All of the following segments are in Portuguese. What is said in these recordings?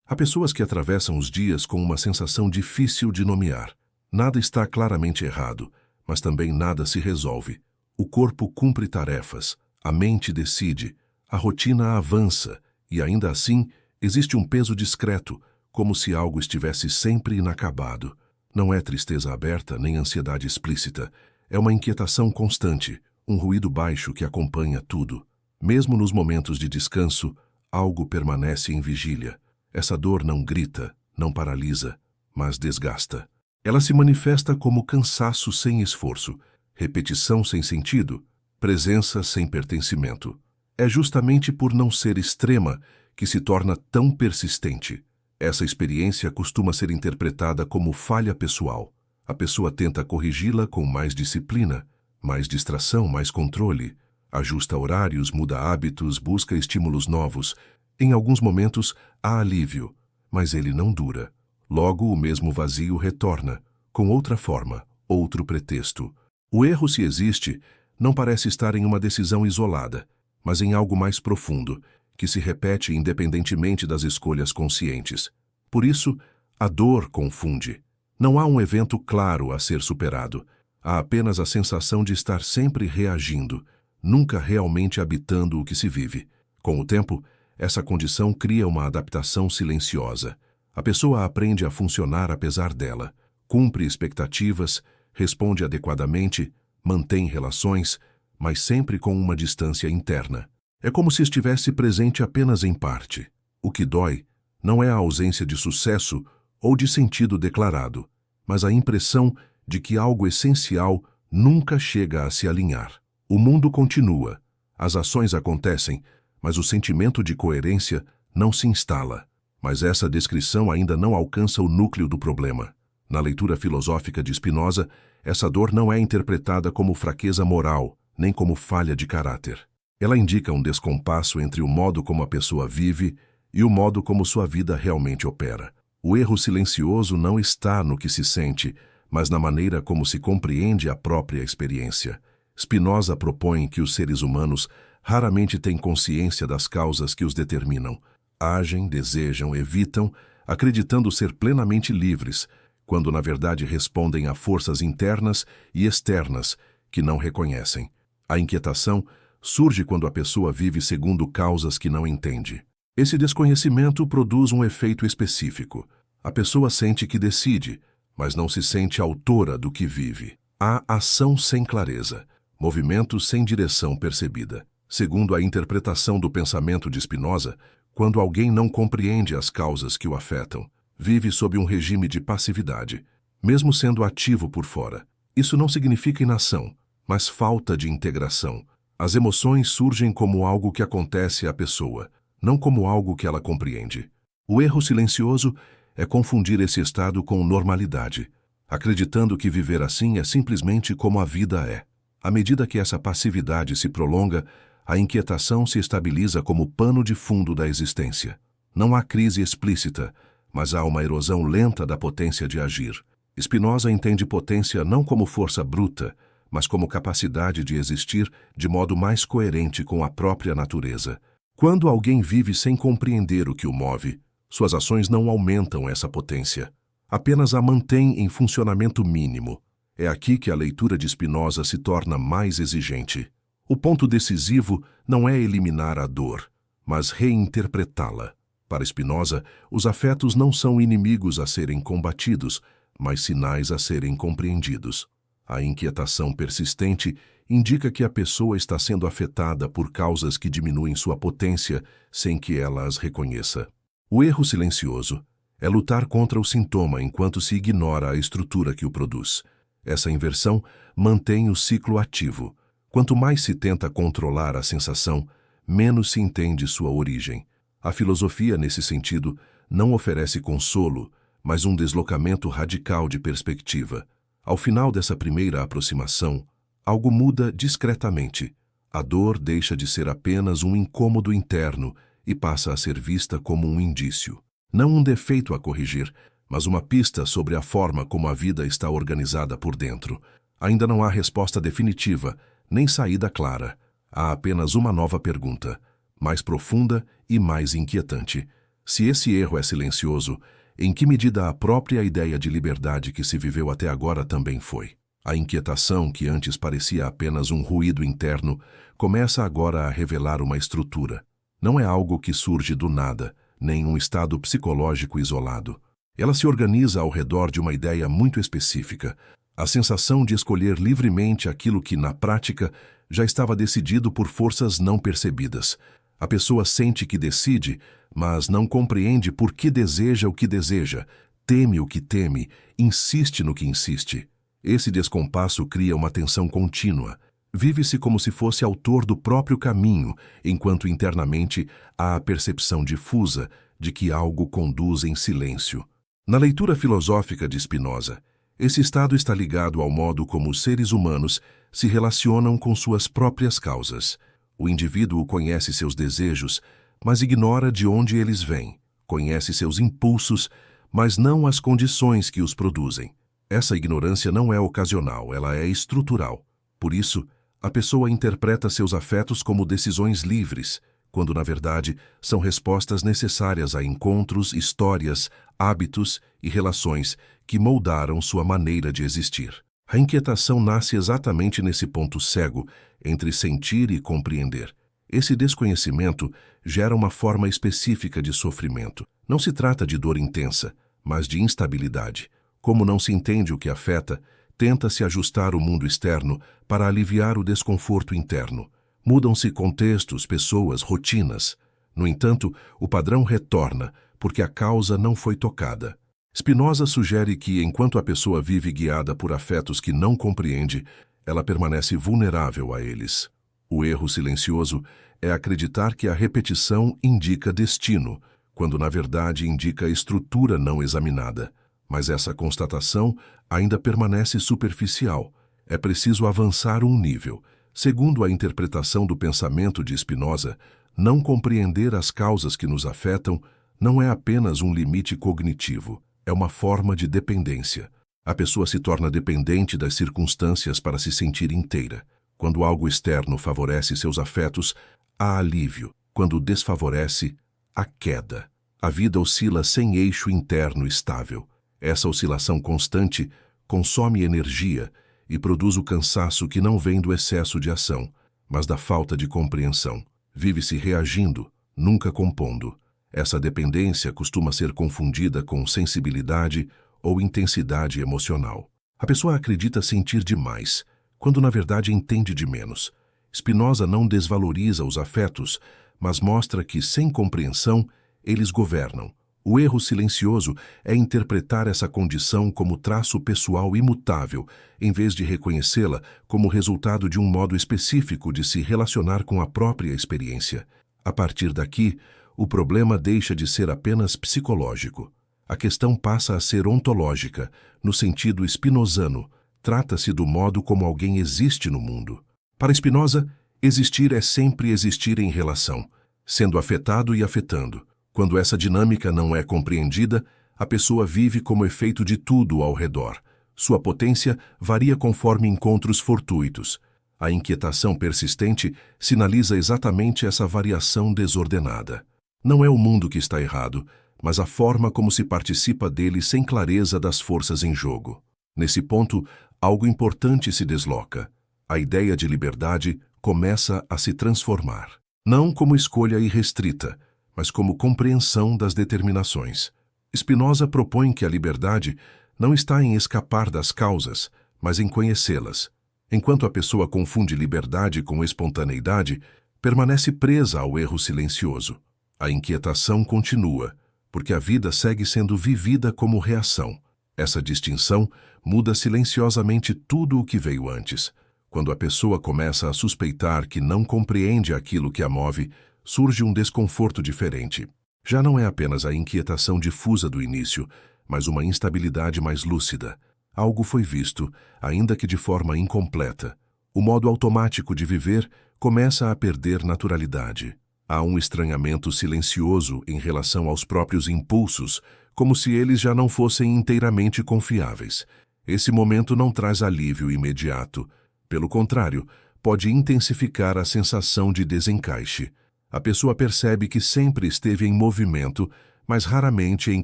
Há pessoas que atravessam os dias com uma sensação difícil de nomear. Nada está claramente errado, mas também nada se resolve. O corpo cumpre tarefas, a mente decide, a rotina avança, e ainda assim existe um peso discreto, como se algo estivesse sempre inacabado. Não é tristeza aberta nem ansiedade explícita. É uma inquietação constante, um ruído baixo que acompanha tudo. Mesmo nos momentos de descanso, algo permanece em vigília. Essa dor não grita, não paralisa, mas desgasta. Ela se manifesta como cansaço sem esforço, repetição sem sentido, presença sem pertencimento. É justamente por não ser extrema que se torna tão persistente. Essa experiência costuma ser interpretada como falha pessoal. A pessoa tenta corrigi-la com mais disciplina, mais distração, mais controle. Ajusta horários, muda hábitos, busca estímulos novos. Em alguns momentos, há alívio, mas ele não dura. Logo, o mesmo vazio retorna, com outra forma, outro pretexto. O erro, se existe, não parece estar em uma decisão isolada, mas em algo mais profundo, que se repete independentemente das escolhas conscientes. Por isso, a dor confunde. Não há um evento claro a ser superado. Há apenas a sensação de estar sempre reagindo, nunca realmente habitando o que se vive. Com o tempo, essa condição cria uma adaptação silenciosa. A pessoa aprende a funcionar apesar dela, cumpre expectativas, responde adequadamente, mantém relações, mas sempre com uma distância interna. É como se estivesse presente apenas em parte. O que dói não é a ausência de sucesso ou de sentido declarado, mas a impressão de que algo essencial nunca chega a se alinhar. O mundo continua, as ações acontecem, mas o sentimento de coerência não se instala. Mas essa descrição ainda não alcança o núcleo do problema. Na leitura filosófica de Spinoza, essa dor não é interpretada como fraqueza moral, nem como falha de caráter. Ela indica um descompasso entre o modo como a pessoa vive e o modo como sua vida realmente opera. O erro silencioso não está no que se sente, mas na maneira como se compreende a própria experiência. Spinoza propõe que os seres humanos raramente têm consciência das causas que os determinam. Agem, desejam, evitam, acreditando ser plenamente livres, quando na verdade respondem a forças internas e externas que não reconhecem. A inquietação surge quando a pessoa vive segundo causas que não entende. Esse desconhecimento produz um efeito específico. A pessoa sente que decide, mas não se sente autora do que vive. Há ação sem clareza, movimento sem direção percebida. Segundo a interpretação do pensamento de Spinoza, quando alguém não compreende as causas que o afetam, vive sob um regime de passividade, mesmo sendo ativo por fora. Isso não significa inação, mas falta de integração. As emoções surgem como algo que acontece à pessoa, não como algo que ela compreende. O erro silencioso é confundir esse estado com normalidade, acreditando que viver assim é simplesmente como a vida é. À medida que essa passividade se prolonga, a inquietação se estabiliza como pano de fundo da existência. Não há crise explícita, mas há uma erosão lenta da potência de agir. Spinoza entende potência não como força bruta, mas como capacidade de existir de modo mais coerente com a própria natureza. Quando alguém vive sem compreender o que o move, suas ações não aumentam essa potência, apenas a mantêm em funcionamento mínimo. É aqui que a leitura de Spinoza se torna mais exigente. O ponto decisivo não é eliminar a dor, mas reinterpretá-la. Para Spinoza, os afetos não são inimigos a serem combatidos, mas sinais a serem compreendidos. A inquietação persistente indica que a pessoa está sendo afetada por causas que diminuem sua potência sem que ela as reconheça. O erro silencioso é lutar contra o sintoma enquanto se ignora a estrutura que o produz. Essa inversão mantém o ciclo ativo. Quanto mais se tenta controlar a sensação, menos se entende sua origem. A filosofia, nesse sentido, não oferece consolo, mas um deslocamento radical de perspectiva. Ao final dessa primeira aproximação, algo muda discretamente. A dor deixa de ser apenas um incômodo interno e passa a ser vista como um indício. Não um defeito a corrigir, mas uma pista sobre a forma como a vida está organizada por dentro. Ainda não há resposta definitiva, nem saída clara. Há apenas uma nova pergunta, mais profunda e mais inquietante. Se esse erro é silencioso, em que medida a própria ideia de liberdade que se viveu até agora também foi? A inquietação, que antes parecia apenas um ruído interno, começa agora a revelar uma estrutura. Não é algo que surge do nada, nem um estado psicológico isolado. Ela se organiza ao redor de uma ideia muito específica, a sensação de escolher livremente aquilo que, na prática, já estava decidido por forças não percebidas. A pessoa sente que decide, mas não compreende por que deseja o que deseja, teme o que teme, insiste no que insiste. Esse descompasso cria uma tensão contínua. Vive-se como se fosse autor do próprio caminho, enquanto internamente há a percepção difusa de que algo conduz em silêncio. Na leitura filosófica de Spinoza, esse estado está ligado ao modo como os seres humanos se relacionam com suas próprias causas. O indivíduo conhece seus desejos, mas ignora de onde eles vêm. Conhece seus impulsos, mas não as condições que os produzem. Essa ignorância não é ocasional, ela é estrutural. Por isso, a pessoa interpreta seus afetos como decisões livres, quando na verdade são respostas necessárias a encontros, histórias, hábitos e relações que moldaram sua maneira de existir. A inquietação nasce exatamente nesse ponto cego entre sentir e compreender. Esse desconhecimento gera uma forma específica de sofrimento. Não se trata de dor intensa, mas de instabilidade. Como não se entende o que afeta, tenta-se ajustar o mundo externo para aliviar o desconforto interno. Mudam-se contextos, pessoas, rotinas. No entanto, o padrão retorna, porque a causa não foi tocada. Spinoza sugere que, enquanto a pessoa vive guiada por afetos que não compreende, ela permanece vulnerável a eles. O erro silencioso é acreditar que a repetição indica destino, quando na verdade indica estrutura não examinada. Mas essa constatação ainda permanece superficial. É preciso avançar um nível. Segundo a interpretação do pensamento de Spinoza, não compreender as causas que nos afetam não é apenas um limite cognitivo, é uma forma de dependência. A pessoa se torna dependente das circunstâncias para se sentir inteira. Quando algo externo favorece seus afetos, há alívio. Quando desfavorece, há queda. A vida oscila sem eixo interno estável. Essa oscilação constante consome energia e produz o cansaço que não vem do excesso de ação, mas da falta de compreensão. Vive-se reagindo, nunca compondo. Essa dependência costuma ser confundida com sensibilidade ou intensidade emocional. A pessoa acredita sentir demais, quando na verdade entende de menos. Spinoza não desvaloriza os afetos, mas mostra que, sem compreensão, eles governam. O erro silencioso é interpretar essa condição como traço pessoal imutável, em vez de reconhecê-la como resultado de um modo específico de se relacionar com a própria experiência. A partir daqui, o problema deixa de ser apenas psicológico. A questão passa a ser ontológica, no sentido spinozano. Trata-se do modo como alguém existe no mundo. Para Spinoza, existir é sempre existir em relação, sendo afetado e afetando. Quando essa dinâmica não é compreendida, a pessoa vive como efeito de tudo ao redor. Sua potência varia conforme encontros fortuitos. A inquietação persistente sinaliza exatamente essa variação desordenada. Não é o mundo que está errado, mas a forma como se participa dele sem clareza das forças em jogo. Nesse ponto, algo importante se desloca. A ideia de liberdade começa a se transformar. Não como escolha irrestrita, mas como compreensão das determinações. Spinoza propõe que a liberdade não está em escapar das causas, mas em conhecê-las. Enquanto a pessoa confunde liberdade com espontaneidade, permanece presa ao erro silencioso. A inquietação continua, porque a vida segue sendo vivida como reação. Essa distinção muda silenciosamente tudo o que veio antes. Quando a pessoa começa a suspeitar que não compreende aquilo que a move, surge um desconforto diferente. Já não é apenas a inquietação difusa do início, mas uma instabilidade mais lúcida. Algo foi visto, ainda que de forma incompleta. O modo automático de viver começa a perder naturalidade. Há um estranhamento silencioso em relação aos próprios impulsos, como se eles já não fossem inteiramente confiáveis. Esse momento não traz alívio imediato. Pelo contrário, pode intensificar a sensação de desencaixe. A pessoa percebe que sempre esteve em movimento, mas raramente em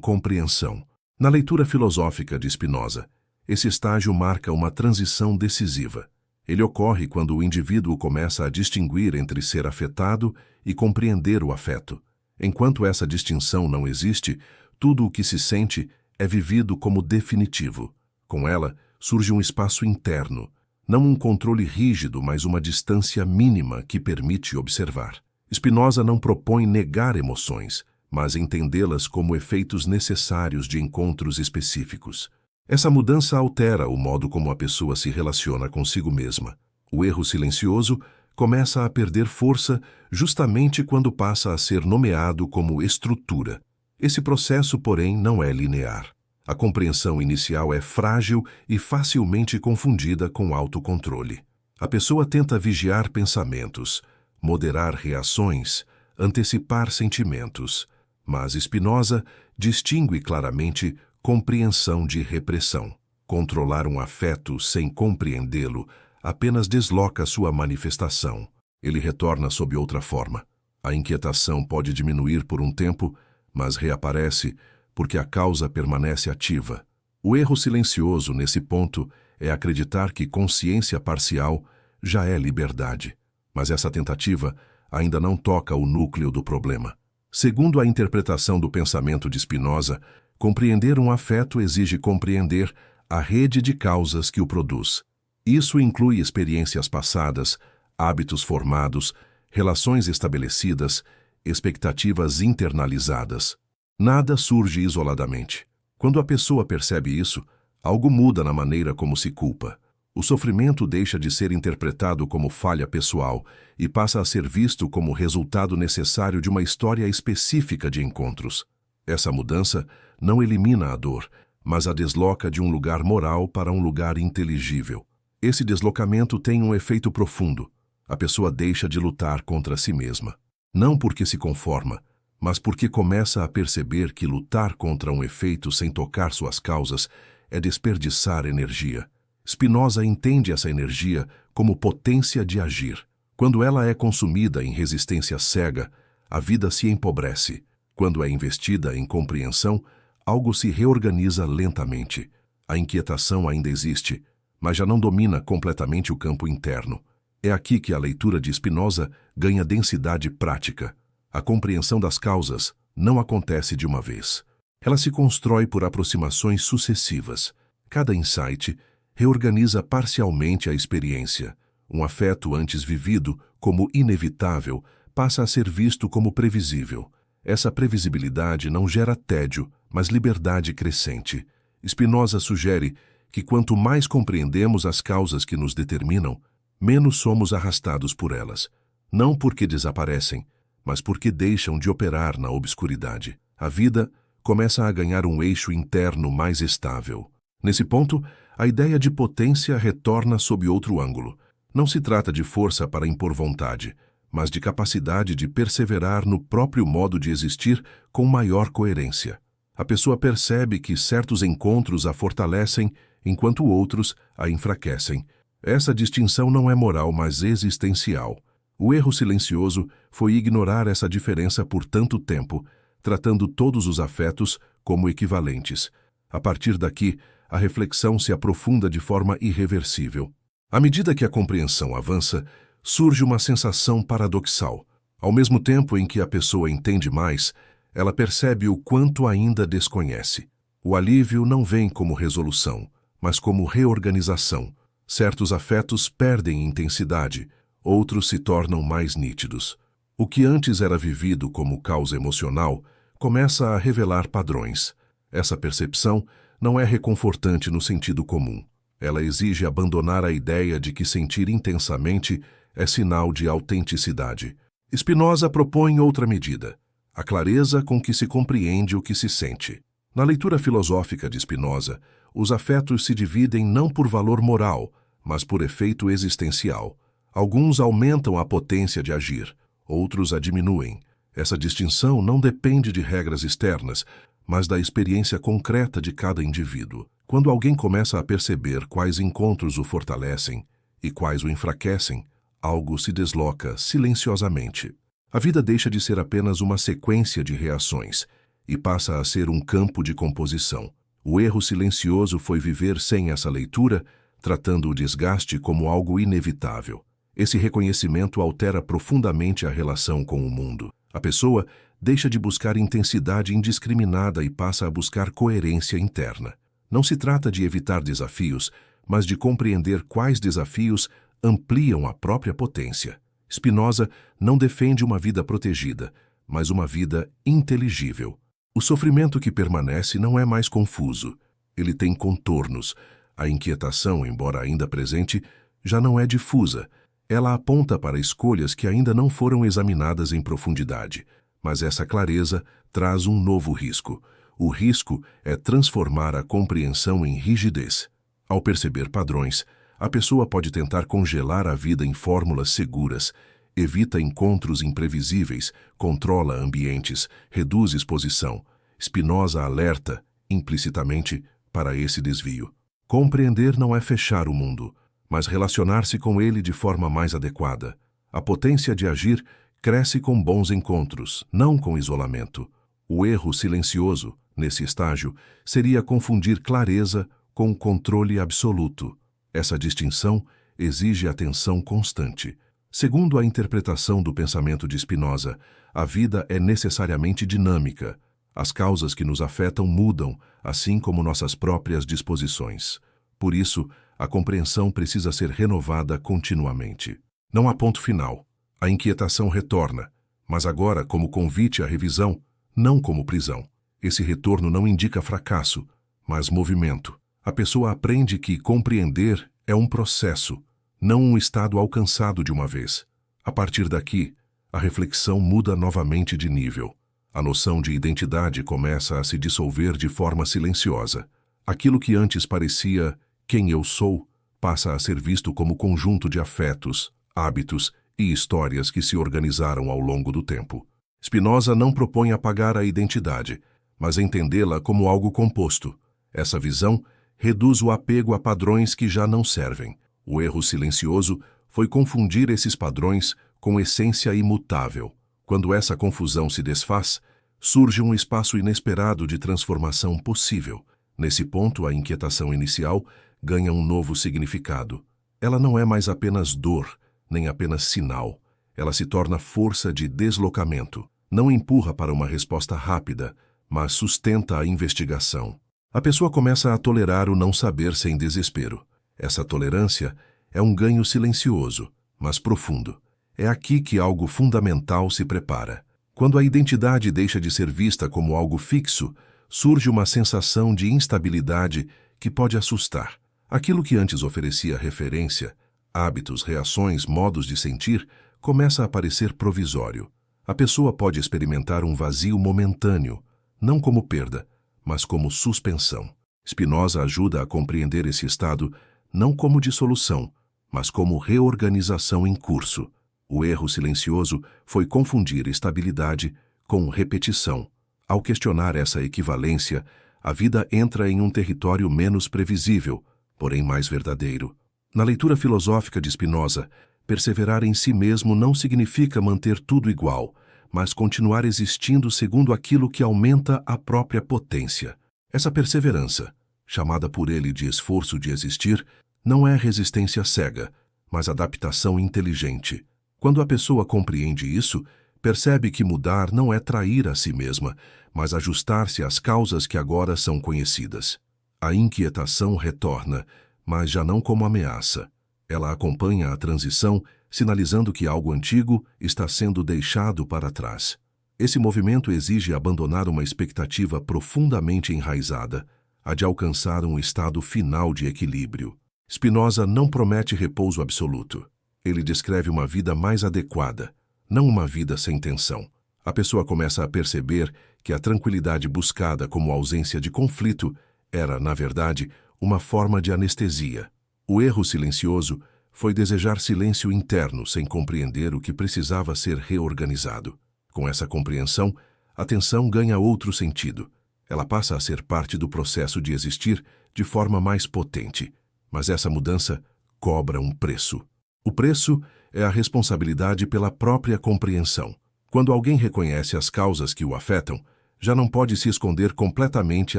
compreensão. Na leitura filosófica de Spinoza, esse estágio marca uma transição decisiva. Ele ocorre quando o indivíduo começa a distinguir entre ser afetado e compreender o afeto. Enquanto essa distinção não existe, tudo o que se sente é vivido como definitivo. Com ela, surge um espaço interno, não um controle rígido, mas uma distância mínima que permite observar. Spinoza não propõe negar emoções, mas entendê-las como efeitos necessários de encontros específicos. Essa mudança altera o modo como a pessoa se relaciona consigo mesma. O erro silencioso começa a perder força justamente quando passa a ser nomeado como estrutura. Esse processo, porém, não é linear. A compreensão inicial é frágil e facilmente confundida com autocontrole. A pessoa tenta vigiar pensamentos, moderar reações, antecipar sentimentos, mas Spinoza distingue claramente compreensão de repressão. Controlar um afeto sem compreendê-lo apenas desloca sua manifestação. Ele retorna sob outra forma. A inquietação pode diminuir por um tempo, mas reaparece porque a causa permanece ativa. O erro silencioso nesse ponto é acreditar que consciência parcial já é liberdade. Mas essa tentativa ainda não toca o núcleo do problema. Segundo a interpretação do pensamento de Spinoza, compreender um afeto exige compreender a rede de causas que o produz. Isso inclui experiências passadas, hábitos formados, relações estabelecidas, expectativas internalizadas. Nada surge isoladamente. Quando a pessoa percebe isso, algo muda na maneira como se culpa. O sofrimento deixa de ser interpretado como falha pessoal e passa a ser visto como resultado necessário de uma história específica de encontros. Essa mudança não elimina a dor, mas a desloca de um lugar moral para um lugar inteligível. Esse deslocamento tem um efeito profundo. A pessoa deixa de lutar contra si mesma. Não porque se conforma, mas porque começa a perceber que lutar contra um efeito sem tocar suas causas é desperdiçar energia. Spinoza entende essa energia como potência de agir. Quando ela é consumida em resistência cega, a vida se empobrece. Quando é investida em compreensão, algo se reorganiza lentamente. A inquietação ainda existe, mas já não domina completamente o campo interno. É aqui que a leitura de Spinoza ganha densidade prática. A compreensão das causas não acontece de uma vez. Ela se constrói por aproximações sucessivas. Cada insight reorganiza parcialmente a experiência. Um afeto antes vivido como inevitável passa a ser visto como previsível. Essa previsibilidade não gera tédio, mas liberdade crescente. Spinoza sugere que quanto mais compreendemos as causas que nos determinam, menos somos arrastados por elas. Não porque desaparecem, mas porque deixam de operar na obscuridade. A vida começa a ganhar um eixo interno mais estável. Nesse ponto, a ideia de potência retorna sob outro ângulo. Não se trata de força para impor vontade, mas de capacidade de perseverar no próprio modo de existir com maior coerência. A pessoa percebe que certos encontros a fortalecem, enquanto outros a enfraquecem. Essa distinção não é moral, mas existencial. O erro silencioso foi ignorar essa diferença por tanto tempo, tratando todos os afetos como equivalentes. A partir daqui, a reflexão se aprofunda de forma irreversível. À medida que a compreensão avança, surge uma sensação paradoxal. Ao mesmo tempo em que a pessoa entende mais, ela percebe o quanto ainda desconhece. O alívio não vem como resolução, mas como reorganização. Certos afetos perdem intensidade, outros se tornam mais nítidos. O que antes era vivido como causa emocional começa a revelar padrões. Essa percepção não é reconfortante no sentido comum. Ela exige abandonar a ideia de que sentir intensamente é sinal de autenticidade. Spinoza propõe outra medida: a clareza com que se compreende o que se sente. Na leitura filosófica de Spinoza, os afetos se dividem não por valor moral, mas por efeito existencial. Alguns aumentam a potência de agir, outros a diminuem. Essa distinção não depende de regras externas, mas da experiência concreta de cada indivíduo. Quando alguém começa a perceber quais encontros o fortalecem e quais o enfraquecem, algo se desloca silenciosamente. A vida deixa de ser apenas uma sequência de reações e passa a ser um campo de composição. O erro silencioso foi viver sem essa leitura, tratando o desgaste como algo inevitável. Esse reconhecimento altera profundamente a relação com o mundo. A pessoa deixa de buscar intensidade indiscriminada e passa a buscar coerência interna. Não se trata de evitar desafios, mas de compreender quais desafios ampliam a própria potência. Spinoza não defende uma vida protegida, mas uma vida inteligível. O sofrimento que permanece não é mais confuso. Ele tem contornos. A inquietação, embora ainda presente, já não é difusa. Ela aponta para escolhas que ainda não foram examinadas em profundidade. Mas essa clareza traz um novo risco. O risco é transformar a compreensão em rigidez. Ao perceber padrões, a pessoa pode tentar congelar a vida em fórmulas seguras, evita encontros imprevisíveis, controla ambientes, reduz exposição. Spinoza alerta, implicitamente, para esse desvio. Compreender não é fechar o mundo, mas relacionar-se com ele de forma mais adequada. A potência de agir cresce com bons encontros, não com isolamento. O erro silencioso, nesse estágio, seria confundir clareza com controle absoluto. Essa distinção exige atenção constante. Segundo a interpretação do pensamento de Spinoza, a vida é necessariamente dinâmica. As causas que nos afetam mudam, assim como nossas próprias disposições. Por isso, a compreensão precisa ser renovada continuamente. Não há ponto final. A inquietação retorna, mas agora como convite à revisão, não como prisão. Esse retorno não indica fracasso, mas movimento. A pessoa aprende que compreender é um processo, não um estado alcançado de uma vez. A partir daqui, a reflexão muda novamente de nível. A noção de identidade começa a se dissolver de forma silenciosa. Aquilo que antes parecia quem eu sou passa a ser visto como conjunto de afetos, hábitos e histórias que se organizaram ao longo do tempo. Spinoza não propõe apagar a identidade, mas entendê-la como algo composto. Essa visão reduz o apego a padrões que já não servem. O erro silencioso foi confundir esses padrões com essência imutável. Quando essa confusão se desfaz, surge um espaço inesperado de transformação possível. Nesse ponto, a inquietação inicial ganha um novo significado. Ela não é mais apenas dor, nem apenas sinal. Ela se torna força de deslocamento. Não empurra para uma resposta rápida, mas sustenta a investigação. A pessoa começa a tolerar o não saber sem desespero. Essa tolerância é um ganho silencioso, mas profundo. É aqui que algo fundamental se prepara. Quando a identidade deixa de ser vista como algo fixo, surge uma sensação de instabilidade que pode assustar. Aquilo que antes oferecia referência, hábitos, reações, modos de sentir, começa a parecer provisório. A pessoa pode experimentar um vazio momentâneo, não como perda, mas como suspensão. Spinoza ajuda a compreender esse estado não como dissolução, mas como reorganização em curso. O erro silencioso foi confundir estabilidade com repetição. Ao questionar essa equivalência, a vida entra em um território menos previsível, porém mais verdadeiro. Na leitura filosófica de Spinoza, perseverar em si mesmo não significa manter tudo igual, mas continuar existindo segundo aquilo que aumenta a própria potência. Essa perseverança, chamada por ele de esforço de existir, não é resistência cega, mas adaptação inteligente. Quando a pessoa compreende isso, percebe que mudar não é trair a si mesma, mas ajustar-se às causas que agora são conhecidas. A inquietação retorna, mas já não como ameaça. Ela acompanha a transição, sinalizando que algo antigo está sendo deixado para trás. Esse movimento exige abandonar uma expectativa profundamente enraizada, a de alcançar um estado final de equilíbrio. Spinoza não promete repouso absoluto. Ele descreve uma vida mais adequada, não uma vida sem tensão. A pessoa começa a perceber que a tranquilidade buscada como ausência de conflito era, na verdade, uma forma de anestesia. O erro silencioso foi desejar silêncio interno sem compreender o que precisava ser reorganizado. Com essa compreensão, a tensão ganha outro sentido. Ela passa a ser parte do processo de existir de forma mais potente. Mas essa mudança cobra um preço. O preço é a responsabilidade pela própria compreensão. Quando alguém reconhece as causas que o afetam, já não pode se esconder completamente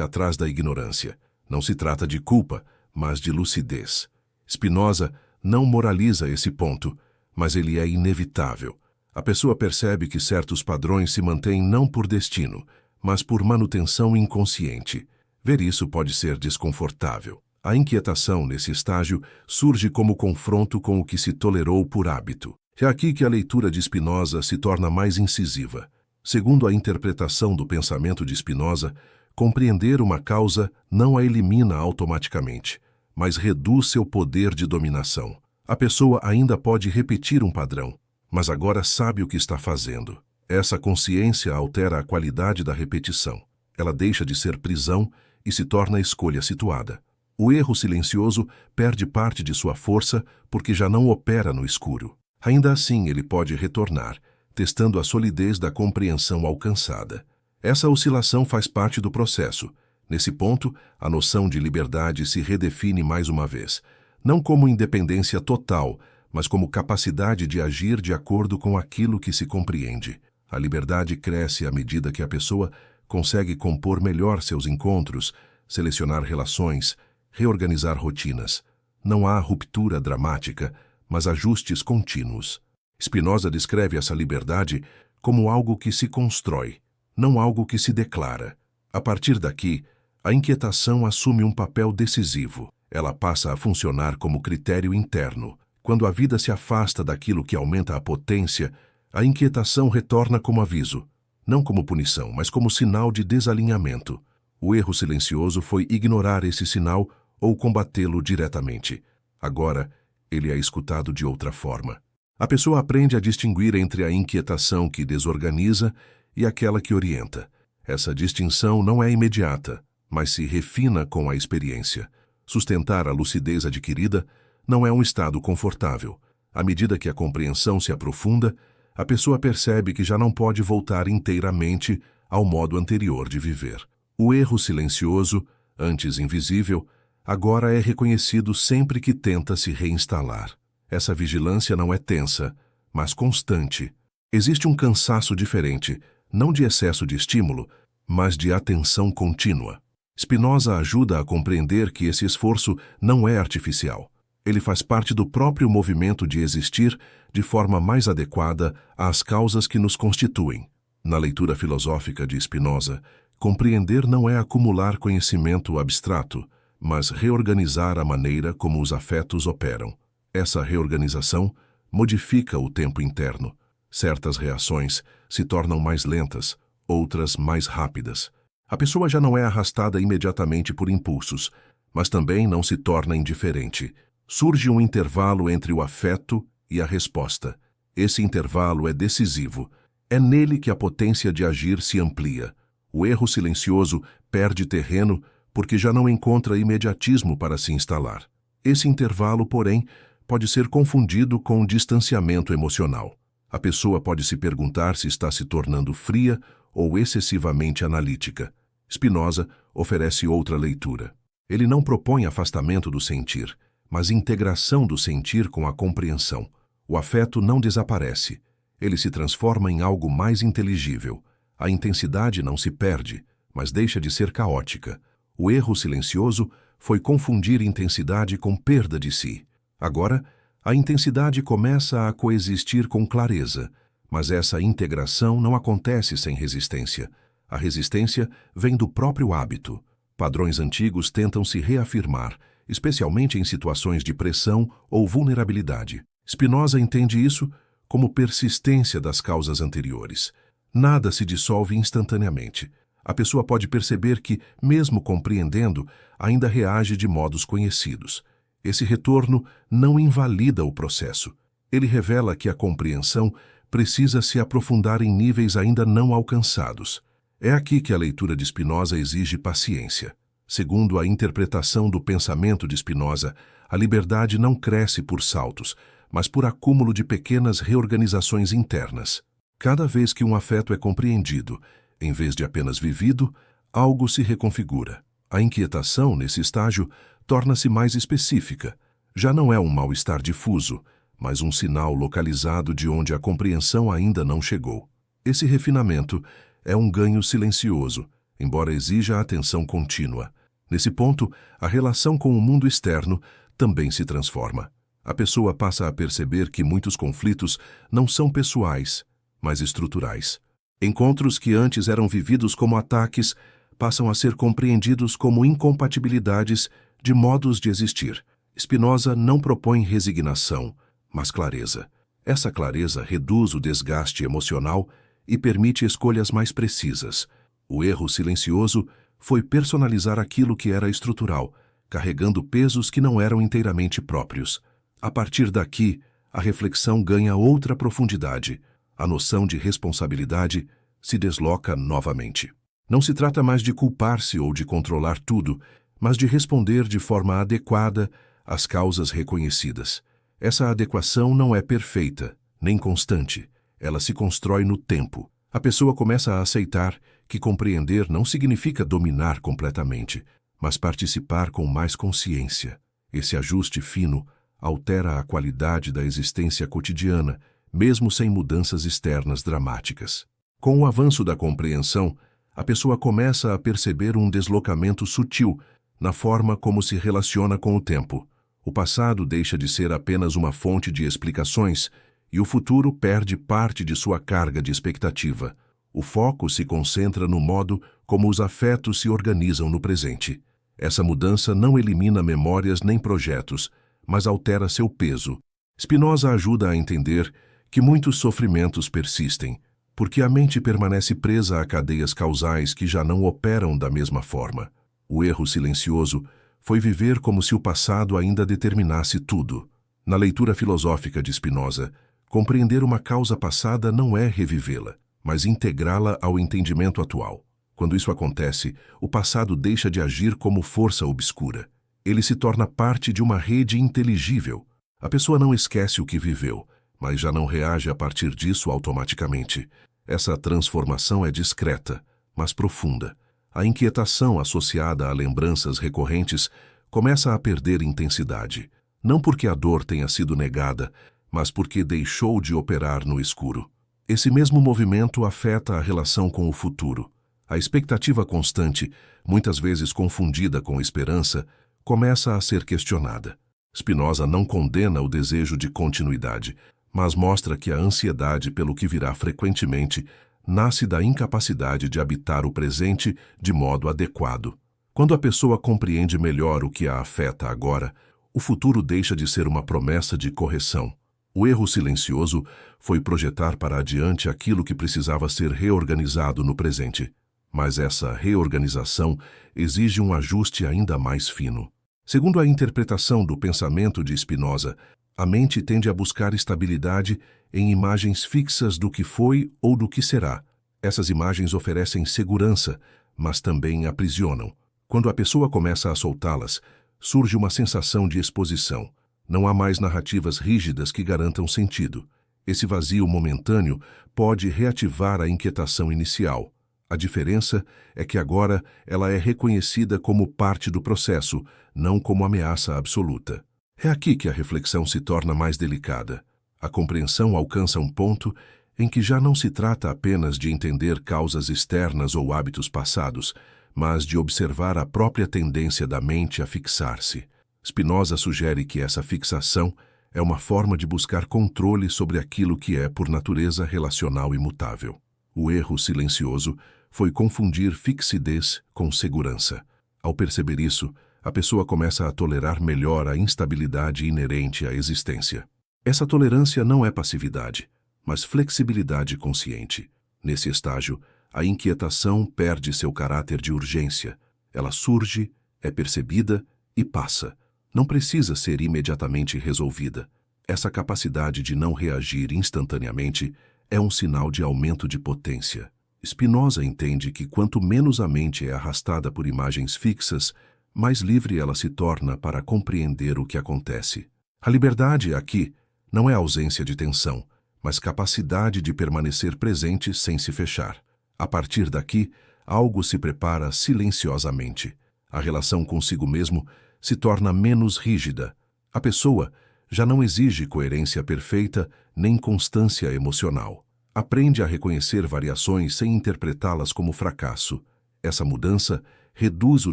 atrás da ignorância. Não se trata de culpa, mas de lucidez. Spinoza não moraliza esse ponto, mas ele é inevitável. A pessoa percebe que certos padrões se mantêm não por destino, mas por manutenção inconsciente. Ver isso pode ser desconfortável. A inquietação nesse estágio surge como confronto com o que se tolerou por hábito. É aqui que a leitura de Spinoza se torna mais incisiva. Segundo a interpretação do pensamento de Spinoza, compreender uma causa não a elimina automaticamente, mas reduz seu poder de dominação. A pessoa ainda pode repetir um padrão, mas agora sabe o que está fazendo. Essa consciência altera a qualidade da repetição. Ela deixa de ser prisão e se torna escolha situada. O erro silencioso perde parte de sua força porque já não opera no escuro. Ainda assim, ele pode retornar, testando a solidez da compreensão alcançada. Essa oscilação faz parte do processo. Nesse ponto, a noção de liberdade se redefine mais uma vez, não como independência total, mas como capacidade de agir de acordo com aquilo que se compreende. A liberdade cresce à medida que a pessoa consegue compor melhor seus encontros, selecionar relações, reorganizar rotinas. Não há ruptura dramática, mas ajustes contínuos. Spinoza descreve essa liberdade como algo que se constrói, não algo que se declara. A partir daqui, a inquietação assume um papel decisivo. Ela passa a funcionar como critério interno. Quando a vida se afasta daquilo que aumenta a potência, a inquietação retorna como aviso, não como punição, mas como sinal de desalinhamento. O erro silencioso foi ignorar esse sinal ou combatê-lo diretamente. Agora, ele é escutado de outra forma. A pessoa aprende a distinguir entre a inquietação que desorganiza e aquela que orienta. Essa distinção não é imediata, mas se refina com a experiência. Sustentar a lucidez adquirida não é um estado confortável. À medida que a compreensão se aprofunda, a pessoa percebe que já não pode voltar inteiramente ao modo anterior de viver. O erro silencioso, antes invisível, agora é reconhecido sempre que tenta se reinstalar. Essa vigilância não é tensa, mas constante. Existe um cansaço diferente, não de excesso de estímulo, mas de atenção contínua. Spinoza ajuda a compreender que esse esforço não é artificial. Ele faz parte do próprio movimento de existir de forma mais adequada às causas que nos constituem. Na leitura filosófica de Spinoza, compreender não é acumular conhecimento abstrato, mas reorganizar a maneira como os afetos operam. Essa reorganização modifica o tempo interno. Certas reações se tornam mais lentas, outras mais rápidas. A pessoa já não é arrastada imediatamente por impulsos, mas também não se torna indiferente. Surge um intervalo entre o afeto e a resposta. Esse intervalo é decisivo. É nele que a potência de agir se amplia. O erro silencioso perde terreno porque já não encontra imediatismo para se instalar. Esse intervalo, porém, pode ser confundido com distanciamento emocional. A pessoa pode se perguntar se está se tornando fria ou excessivamente analítica. Spinoza oferece outra leitura. Ele não propõe afastamento do sentir, mas integração do sentir com a compreensão. O afeto não desaparece. Ele se transforma em algo mais inteligível. A intensidade não se perde, mas deixa de ser caótica. O erro silencioso foi confundir intensidade com perda de si. Agora, a intensidade começa a coexistir com clareza, mas essa integração não acontece sem resistência. A resistência vem do próprio hábito. Padrões antigos tentam se reafirmar, especialmente em situações de pressão ou vulnerabilidade. Spinoza entende isso como persistência das causas anteriores. Nada se dissolve instantaneamente. A pessoa pode perceber que, mesmo compreendendo, ainda reage de modos conhecidos. Esse retorno não invalida o processo. Ele revela que a compreensão precisa se aprofundar em níveis ainda não alcançados. É aqui que a leitura de Spinoza exige paciência. Segundo a interpretação do pensamento de Spinoza, a liberdade não cresce por saltos, mas por acúmulo de pequenas reorganizações internas. Cada vez que um afeto é compreendido, em vez de apenas vivido, algo se reconfigura. A inquietação, nesse estágio, torna-se mais específica. Já não é um mal-estar difuso, mas um sinal localizado de onde a compreensão ainda não chegou. Esse refinamento é um ganho silencioso, embora exija atenção contínua. Nesse ponto, a relação com o mundo externo também se transforma. A pessoa passa a perceber que muitos conflitos não são pessoais, mas estruturais. Encontros que antes eram vividos como ataques passam a ser compreendidos como incompatibilidades de modos de existir. Spinoza não propõe resignação, mas clareza. Essa clareza reduz o desgaste emocional e permite escolhas mais precisas. O erro silencioso foi personalizar aquilo que era estrutural, carregando pesos que não eram inteiramente próprios. A partir daqui, a reflexão ganha outra profundidade. A noção de responsabilidade se desloca novamente. Não se trata mais de culpar-se ou de controlar tudo, mas de responder de forma adequada às causas reconhecidas. Essa adequação não é perfeita, nem constante. Ela se constrói no tempo. A pessoa começa a aceitar que compreender não significa dominar completamente, mas participar com mais consciência. Esse ajuste fino altera a qualidade da existência cotidiana, mesmo sem mudanças externas dramáticas. Com o avanço da compreensão, a pessoa começa a perceber um deslocamento sutil na forma como se relaciona com o tempo. O passado deixa de ser apenas uma fonte de explicações e o futuro perde parte de sua carga de expectativa. O foco se concentra no modo como os afetos se organizam no presente. Essa mudança não elimina memórias nem projetos, mas altera seu peso. Spinoza ajuda a entender que muitos sofrimentos persistem, porque a mente permanece presa a cadeias causais que já não operam da mesma forma. O erro silencioso foi viver como se o passado ainda determinasse tudo. Na leitura filosófica de Spinoza, compreender uma causa passada não é revivê-la, mas integrá-la ao entendimento atual. Quando isso acontece, o passado deixa de agir como força obscura. Ele se torna parte de uma rede inteligível. A pessoa não esquece o que viveu, mas já não reage a partir disso automaticamente. Essa transformação é discreta, mas profunda. A inquietação associada a lembranças recorrentes começa a perder intensidade, não porque a dor tenha sido negada, mas porque deixou de operar no escuro. Esse mesmo movimento afeta a relação com o futuro. A expectativa constante, muitas vezes confundida com esperança, começa a ser questionada. Spinoza não condena o desejo de continuidade, mas mostra que a ansiedade pelo que virá frequentemente nasce da incapacidade de habitar o presente de modo adequado. Quando a pessoa compreende melhor o que a afeta agora, o futuro deixa de ser uma promessa de correção. O erro silencioso foi projetar para adiante aquilo que precisava ser reorganizado no presente. Mas essa reorganização exige um ajuste ainda mais fino. Segundo a interpretação do pensamento de Spinoza, a mente tende a buscar estabilidade em imagens fixas do que foi ou do que será. Essas imagens oferecem segurança, mas também aprisionam. Quando a pessoa começa a soltá-las, surge uma sensação de exposição. Não há mais narrativas rígidas que garantam sentido. Esse vazio momentâneo pode reativar a inquietação inicial. A diferença é que agora ela é reconhecida como parte do processo, não como ameaça absoluta. É aqui que a reflexão se torna mais delicada. A compreensão alcança um ponto em que já não se trata apenas de entender causas externas ou hábitos passados, mas de observar a própria tendência da mente a fixar-se. Spinoza sugere que essa fixação é uma forma de buscar controle sobre aquilo que é, por natureza, relacional e mutável. O erro silencioso foi confundir fixidez com segurança. Ao perceber isso, a pessoa começa a tolerar melhor a instabilidade inerente à existência. Essa tolerância não é passividade, mas flexibilidade consciente. Nesse estágio, a inquietação perde seu caráter de urgência. Ela surge, é percebida e passa. Não precisa ser imediatamente resolvida. Essa capacidade de não reagir instantaneamente é um sinal de aumento de potência. Spinoza entende que quanto menos a mente é arrastada por imagens fixas, mais livre ela se torna para compreender o que acontece. A liberdade aqui não é ausência de tensão, mas capacidade de permanecer presente sem se fechar. A partir daqui, algo se prepara silenciosamente. A relação consigo mesmo se torna menos rígida. A pessoa já não exige coerência perfeita nem constância emocional. Aprende a reconhecer variações sem interpretá-las como fracasso. Essa mudança reduz o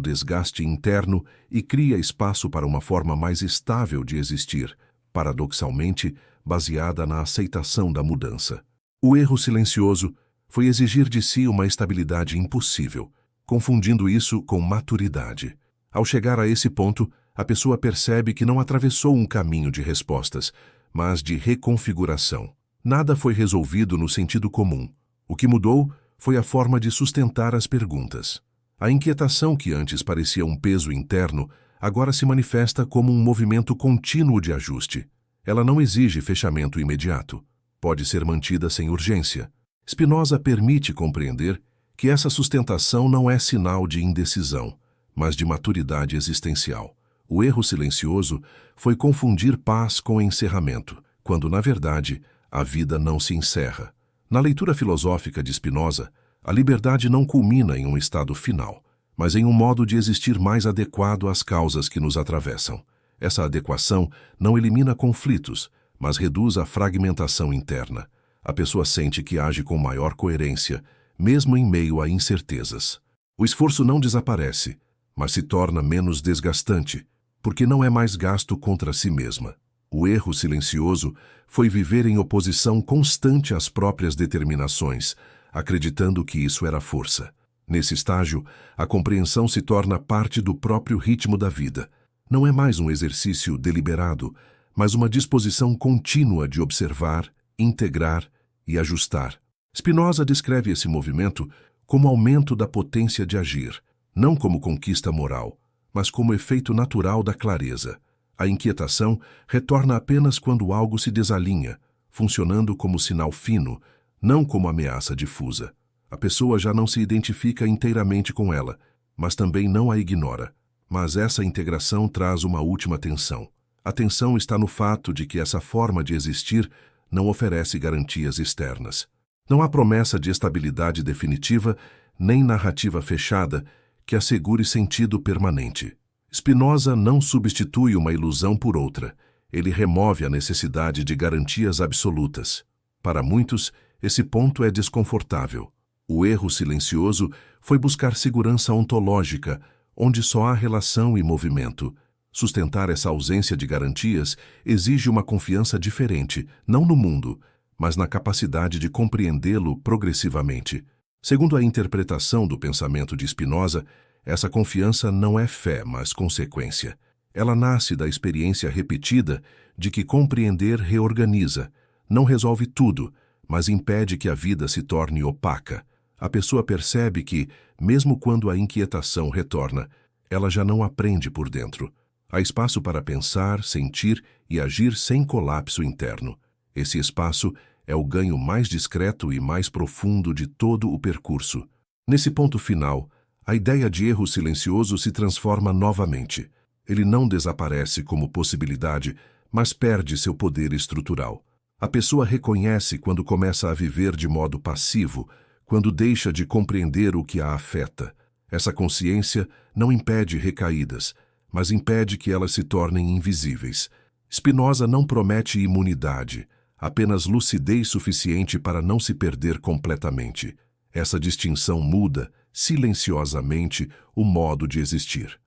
desgaste interno e cria espaço para uma forma mais estável de existir, paradoxalmente baseada na aceitação da mudança. O erro silencioso foi exigir de si uma estabilidade impossível, confundindo isso com maturidade. Ao chegar a esse ponto, a pessoa percebe que não atravessou um caminho de respostas, mas de reconfiguração. Nada foi resolvido no sentido comum. O que mudou foi a forma de sustentar as perguntas. A inquietação que antes parecia um peso interno, agora se manifesta como um movimento contínuo de ajuste. Ela não exige fechamento imediato. Pode ser mantida sem urgência. Spinoza permite compreender que essa sustentação não é sinal de indecisão, mas de maturidade existencial. O erro silencioso foi confundir paz com encerramento, quando, na verdade, a vida não se encerra. Na leitura filosófica de Spinoza, a liberdade não culmina em um estado final, mas em um modo de existir mais adequado às causas que nos atravessam. Essa adequação não elimina conflitos, mas reduz a fragmentação interna. A pessoa sente que age com maior coerência, mesmo em meio a incertezas. O esforço não desaparece, mas se torna menos desgastante, porque não é mais gasto contra si mesma. O erro silencioso foi viver em oposição constante às próprias determinações, acreditando que isso era força. Nesse estágio, a compreensão se torna parte do próprio ritmo da vida. Não é mais um exercício deliberado, mas uma disposição contínua de observar, integrar e ajustar. Spinoza descreve esse movimento como aumento da potência de agir, não como conquista moral, mas como efeito natural da clareza. A inquietação retorna apenas quando algo se desalinha, funcionando como sinal fino, não como ameaça difusa. A pessoa já não se identifica inteiramente com ela, mas também não a ignora. Mas essa integração traz uma última tensão. A tensão está no fato de que essa forma de existir não oferece garantias externas. Não há promessa de estabilidade definitiva, nem narrativa fechada que assegure sentido permanente. Spinoza não substitui uma ilusão por outra. Ele remove a necessidade de garantias absolutas. Para muitos, esse ponto é desconfortável. O erro silencioso foi buscar segurança ontológica, onde só há relação e movimento. Sustentar essa ausência de garantias exige uma confiança diferente, não no mundo, mas na capacidade de compreendê-lo progressivamente. Segundo a interpretação do pensamento de Spinoza, essa confiança não é fé, mas consequência. Ela nasce da experiência repetida de que compreender reorganiza, não resolve tudo, mas impede que a vida se torne opaca. A pessoa percebe que, mesmo quando a inquietação retorna, ela já não aprende por dentro. Há espaço para pensar, sentir e agir sem colapso interno. Esse espaço é o ganho mais discreto e mais profundo de todo o percurso. Nesse ponto final, a ideia de erro silencioso se transforma novamente. Ele não desaparece como possibilidade, mas perde seu poder estrutural. A pessoa reconhece quando começa a viver de modo passivo, quando deixa de compreender o que a afeta. Essa consciência não impede recaídas, mas impede que elas se tornem invisíveis. Spinoza não promete imunidade, apenas lucidez suficiente para não se perder completamente. Essa distinção muda, silenciosamente, o modo de existir.